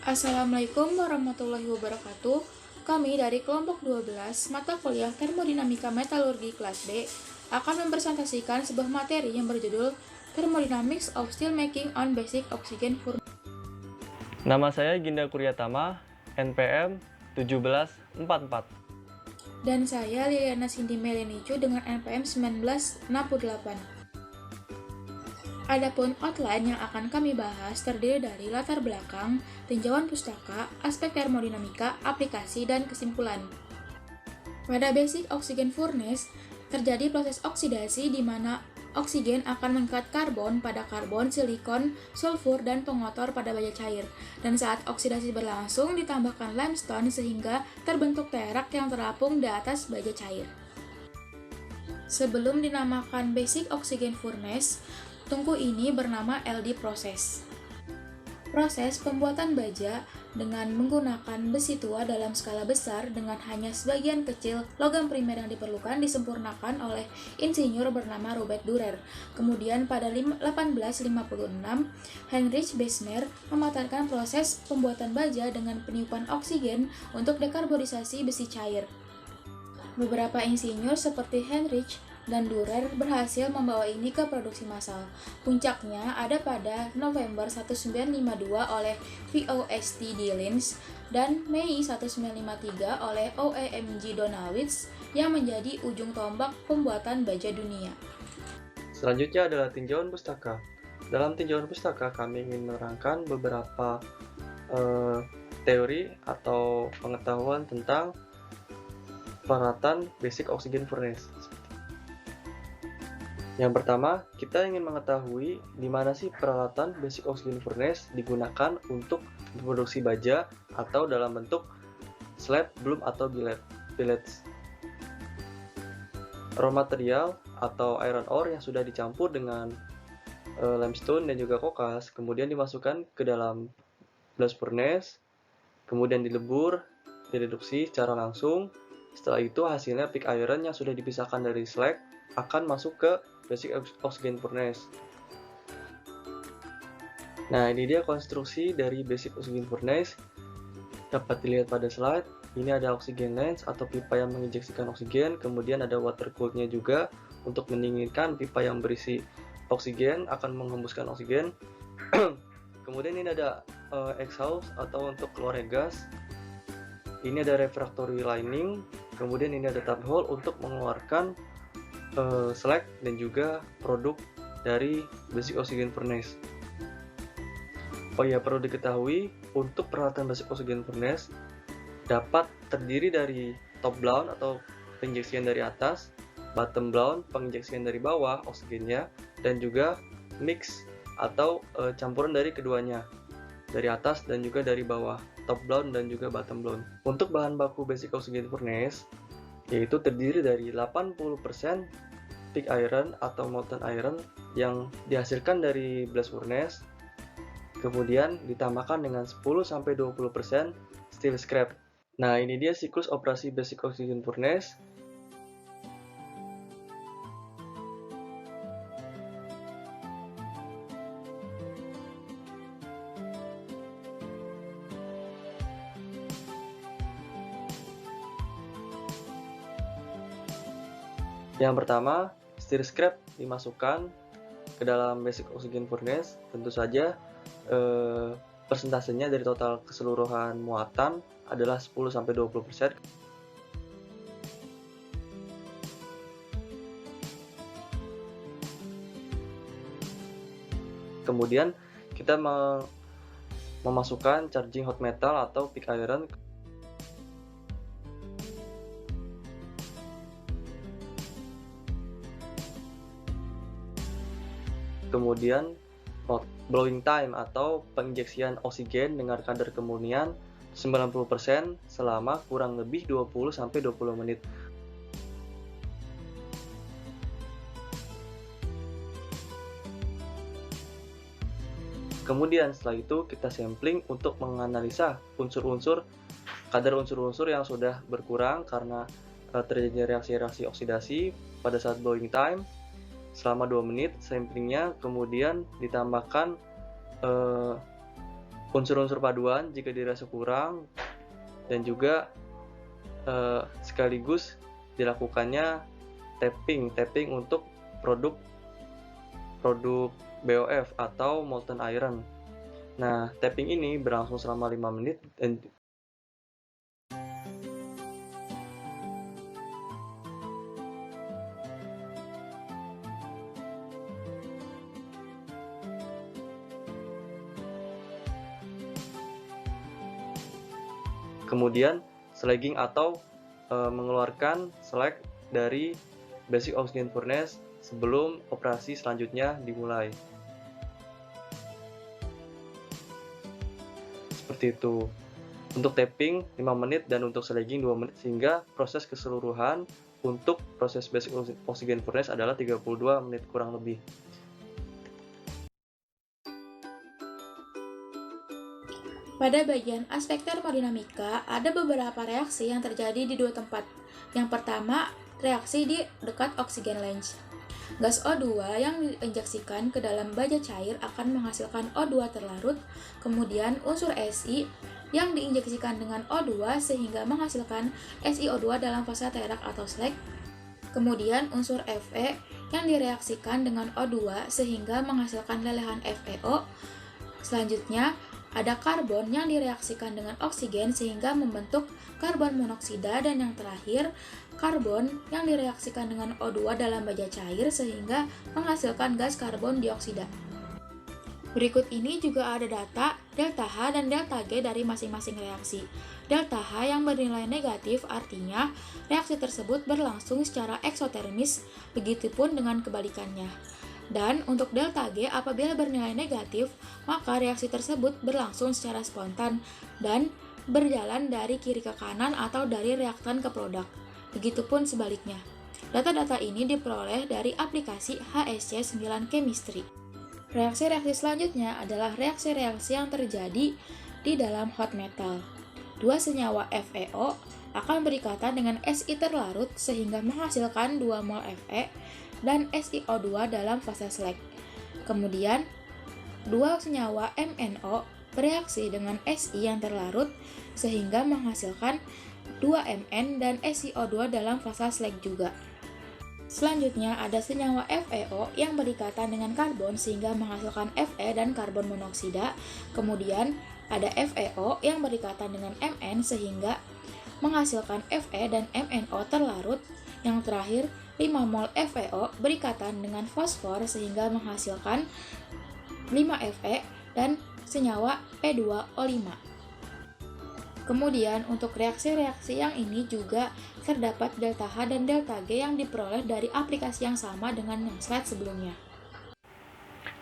Assalamualaikum warahmatullahi wabarakatuh. Kami dari kelompok 12 mata kuliah Termodinamika Metalurgi kelas B akan mempresentasikan sebuah materi yang berjudul Thermodynamics of Steelmaking on Basic Oxygen Furnace. Nama saya Ginda Kuryatama, NPM 1744. Dan saya Liliana Cindy Melenicu dengan NPM 1968. Adapun outline yang akan kami bahas terdiri dari latar belakang, tinjauan pustaka, aspek termodinamika, aplikasi, dan kesimpulan. Pada basic oxygen furnace, terjadi proses oksidasi di mana oksigen akan mengikat karbon pada karbon, silikon, sulfur, dan pengotor pada baja cair. Dan saat oksidasi berlangsung, ditambahkan limestone sehingga terbentuk terak yang terapung di atas baja cair. Sebelum dinamakan basic oxygen furnace, tungku ini bernama LD proses. Proses pembuatan baja dengan menggunakan besi tua dalam skala besar dengan hanya sebagian kecil logam primer yang diperlukan disempurnakan oleh insinyur bernama Robert Dürer. Kemudian pada 1856, Heinrich Bessemer mematahkan proses pembuatan baja dengan peniupan oksigen untuk dekarbonisasi besi cair. Beberapa insinyur seperti Heinrich dan Dürer berhasil membawa ini ke produksi massal. Puncaknya ada pada November 1952 oleh VOST Dillens dan Mei 1953 oleh OEMG Donawitz yang menjadi ujung tombak pembuatan baja dunia. Selanjutnya adalah tinjauan pustaka. Dalam tinjauan pustaka kami ingin menerangkan beberapa teori atau pengetahuan tentang peralatan basic oxygen furnace. Yang pertama, kita ingin mengetahui di mana sih peralatan basic oxygen furnace digunakan untuk memproduksi baja atau dalam bentuk slab, bloom, atau billets. Raw material atau iron ore yang sudah dicampur dengan limestone dan juga kokas kemudian dimasukkan ke dalam blast furnace, kemudian dilebur, direduksi secara langsung. Setelah itu hasilnya pig iron yang sudah dipisahkan dari slag akan masuk ke basic oxygen furnace. Nah, ini dia konstruksi dari basic oxygen furnace. Dapat dilihat pada slide. Ini ada oxygen lens atau pipa yang menginjeksikan oksigen, kemudian ada water cooled-nya juga untuk mendinginkan pipa yang berisi oksigen akan menghembuskan oksigen. Kemudian ini ada exhaust atau untuk keluarnya gas. Ini ada refractory lining, kemudian ini ada tap hole untuk mengeluarkan slag dan juga produk dari basic oxygen furnace. Oh ya, perlu diketahui untuk peralatan basic oxygen furnace dapat terdiri dari top blown atau penginjeksian dari atas, bottom blown penginjeksian dari bawah oksigennya, dan juga mix atau campuran dari keduanya, dari atas dan juga dari bawah, top blown dan juga bottom blown. Untuk bahan baku basic oxygen furnace yaitu terdiri dari 80% pig iron atau molten iron yang dihasilkan dari blast furnace, kemudian ditambahkan dengan 10-20% steel scrap. Nah, ini dia siklus operasi basic oxygen furnace. Yang pertama, steel scrap dimasukkan ke dalam basic oxygen furnace. Tentu saja persentasenya dari total keseluruhan muatan adalah 10-20%. Kemudian kita memasukkan charging hot metal atau pig iron. Kemudian blowing time atau penginjeksian oksigen dengan kadar kemurnian 90% selama kurang lebih 20-20 menit. Kemudian setelah itu kita sampling untuk menganalisa kadar unsur-unsur yang sudah berkurang karena terjadi reaksi-reaksi oksidasi pada saat blowing time. Selama 2 menit samplingnya, kemudian ditambahkan unsur-unsur paduan jika dirasa kurang, dan juga sekaligus dilakukannya tapping untuk produk BOF atau molten iron. Nah, tapping ini berlangsung selama 5 menit dan kemudian slagging atau mengeluarkan slag dari basic oxygen furnace sebelum operasi selanjutnya dimulai. Seperti itu. Untuk tapping 5 menit dan untuk slagging 2 menit, sehingga proses keseluruhan untuk proses basic oxygen furnace adalah 32 menit kurang lebih. Pada bagian aspek termodinamika, ada beberapa reaksi yang terjadi di dua tempat. Yang pertama, reaksi di dekat oksigen lens. Gas O2 yang diinjeksikan ke dalam baja cair akan menghasilkan O2 terlarut, kemudian unsur Si yang diinjeksikan dengan O2 sehingga menghasilkan SiO2 dalam fase terak atau slag, kemudian unsur Fe yang direaksikan dengan O2 sehingga menghasilkan lelehan FeO. Selanjutnya, ada karbon yang direaksikan dengan oksigen sehingga membentuk karbon monoksida, dan yang terakhir, karbon yang direaksikan dengan O2 dalam baja cair sehingga menghasilkan gas karbon dioksida. Berikut ini juga ada data delta H dan delta G dari masing-masing reaksi. Delta H yang bernilai negatif artinya reaksi tersebut berlangsung secara eksotermis, begitupun dengan kebalikannya. Dan untuk delta G apabila bernilai negatif, maka reaksi tersebut berlangsung secara spontan dan berjalan dari kiri ke kanan atau dari reaktan ke produk. Begitupun sebaliknya. Data-data ini diperoleh dari aplikasi HSC9 Chemistry. Reaksi-reaksi selanjutnya adalah reaksi-reaksi yang terjadi di dalam hot metal. Dua senyawa FeO akan berikatan dengan Si terlarut sehingga menghasilkan 2 mol Fe dan SiO2 dalam fase slag. Kemudian, dua senyawa MnO bereaksi dengan Si yang terlarut sehingga menghasilkan 2 Mn dan SiO2 dalam fase slag juga. Selanjutnya ada senyawa FeO yang berikatan dengan karbon sehingga menghasilkan Fe dan karbon monoksida. Kemudian ada FeO yang berikatan dengan Mn sehingga menghasilkan Fe dan MnO terlarut. Yang terakhir, 5 mol FeO berikatan dengan fosfor sehingga menghasilkan 5 Fe dan senyawa P2O5. Kemudian untuk reaksi-reaksi yang ini juga terdapat delta H dan delta G yang diperoleh dari aplikasi yang sama dengan yang slide sebelumnya.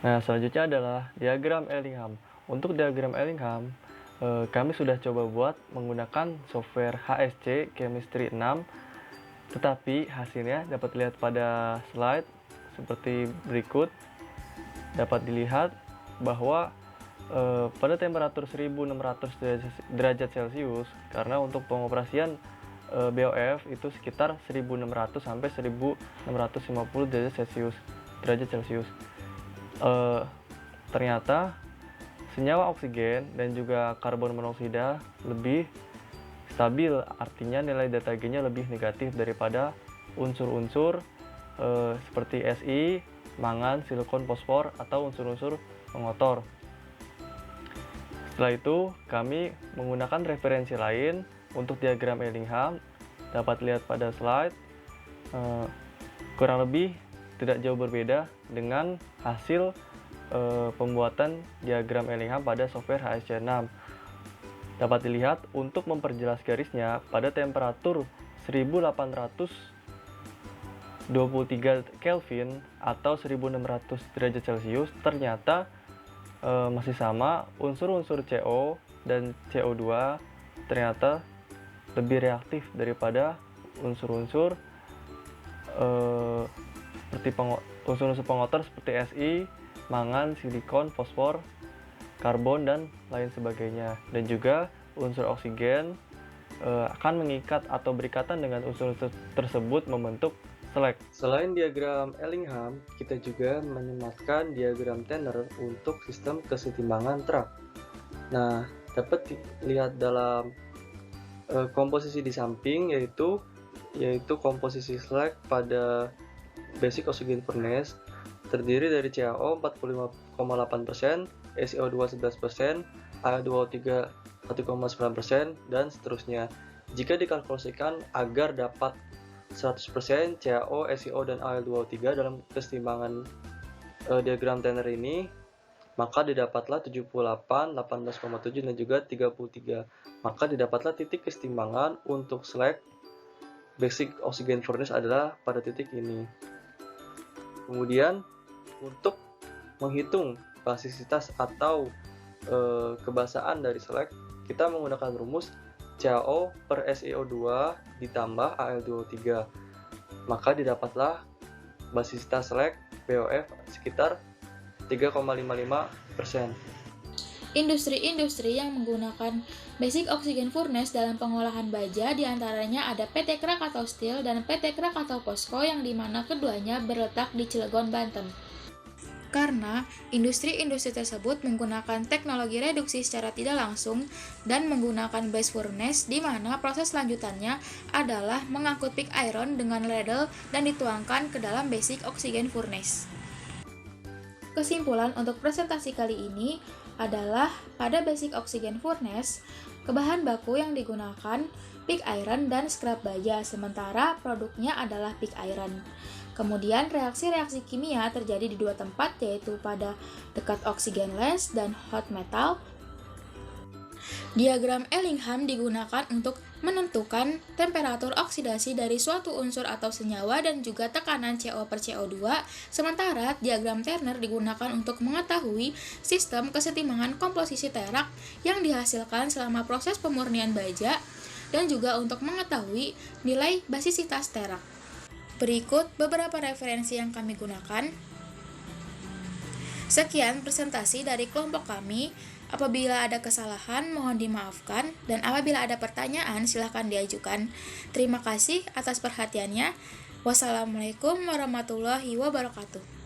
Nah, selanjutnya adalah diagram Ellingham. Untuk diagram Ellingham, kami sudah coba buat menggunakan software HSC Chemistry 6, tetapi hasilnya dapat dilihat pada slide seperti berikut. Dapat dilihat bahwa pada temperatur 1600 derajat Celcius, karena untuk pengoperasian BOF itu sekitar 1600 sampai 1650 derajat Celcius. Ternyata senyawa oksigen dan juga karbon monoksida lebih stabil, artinya nilai delta G-nya lebih negatif daripada unsur-unsur seperti Si, mangan, silikon, fosfor, atau unsur-unsur pengotor. Setelah itu, kami menggunakan referensi lain untuk diagram Ellingham. Dapat lihat pada slide, kurang lebih tidak jauh berbeda dengan hasil pembuatan diagram Ellingham pada software HSC6. Dapat dilihat untuk memperjelas garisnya pada temperatur 1823 Kelvin atau 1600 derajat Celcius, ternyata masih sama, unsur-unsur CO dan CO2 ternyata lebih reaktif daripada unsur-unsur seperti unsur-unsur pengotor seperti Si, mangan, silikon, fosfor, karbon, dan lain sebagainya. Dan juga unsur oksigen akan mengikat atau berikatan dengan unsur-unsur tersebut membentuk slag. Selain diagram Ellingham, kita juga menyematkan diagram Tanner untuk sistem kesetimbangan truk. Nah, dapat dilihat dalam komposisi di samping, yaitu komposisi slag pada basic oxygen furnace terdiri dari CaO 45,8%, SiO2 11%, Al2O3 1,9%, dan seterusnya. Jika dikalkulasikan agar dapat 100% CaO, SiO, dan Al2O3 dalam keseimbangan diagram Tanner ini, maka didapatlah 78, 18,7, dan juga 33. Maka didapatlah titik keseimbangan untuk slag basic oxygen furnace adalah pada titik ini. Kemudian untuk menghitung basisitas atau kebasaan dari slag, kita menggunakan rumus CaO per SiO2 ditambah Al2O3. Maka didapatlah basisitas slag BOF sekitar 3,55%. Industri-industri yang menggunakan basic oxygen furnace dalam pengolahan baja diantaranya ada PT Krakatau Steel dan PT Krakatau POSCO yang dimana keduanya berletak di Cilegon, Banten. Karena industri-industri tersebut menggunakan teknologi reduksi secara tidak langsung dan menggunakan blast furnace di mana proses lanjutannya adalah mengangkut pig iron dengan ladle dan dituangkan ke dalam basic oxygen furnace. Kesimpulan untuk presentasi kali ini adalah pada basic oxygen furnace, kebahan baku yang digunakan pig iron dan scrap baja, sementara produknya adalah pig iron. Kemudian reaksi-reaksi kimia terjadi di dua tempat, yaitu pada dekat oxygen lens dan hot metal. Diagram Ellingham digunakan untuk menentukan temperatur oksidasi dari suatu unsur atau senyawa dan juga tekanan CO per CO2, sementara diagram Turner digunakan untuk mengetahui sistem kesetimbangan komposisi terak yang dihasilkan selama proses pemurnian baja dan juga untuk mengetahui nilai basisitas terak. Berikut beberapa referensi yang kami gunakan. Sekian presentasi dari kelompok kami. Apabila ada kesalahan, mohon dimaafkan, dan apabila ada pertanyaan, silakan diajukan. Terima kasih atas perhatiannya. Wassalamualaikum warahmatullahi wabarakatuh.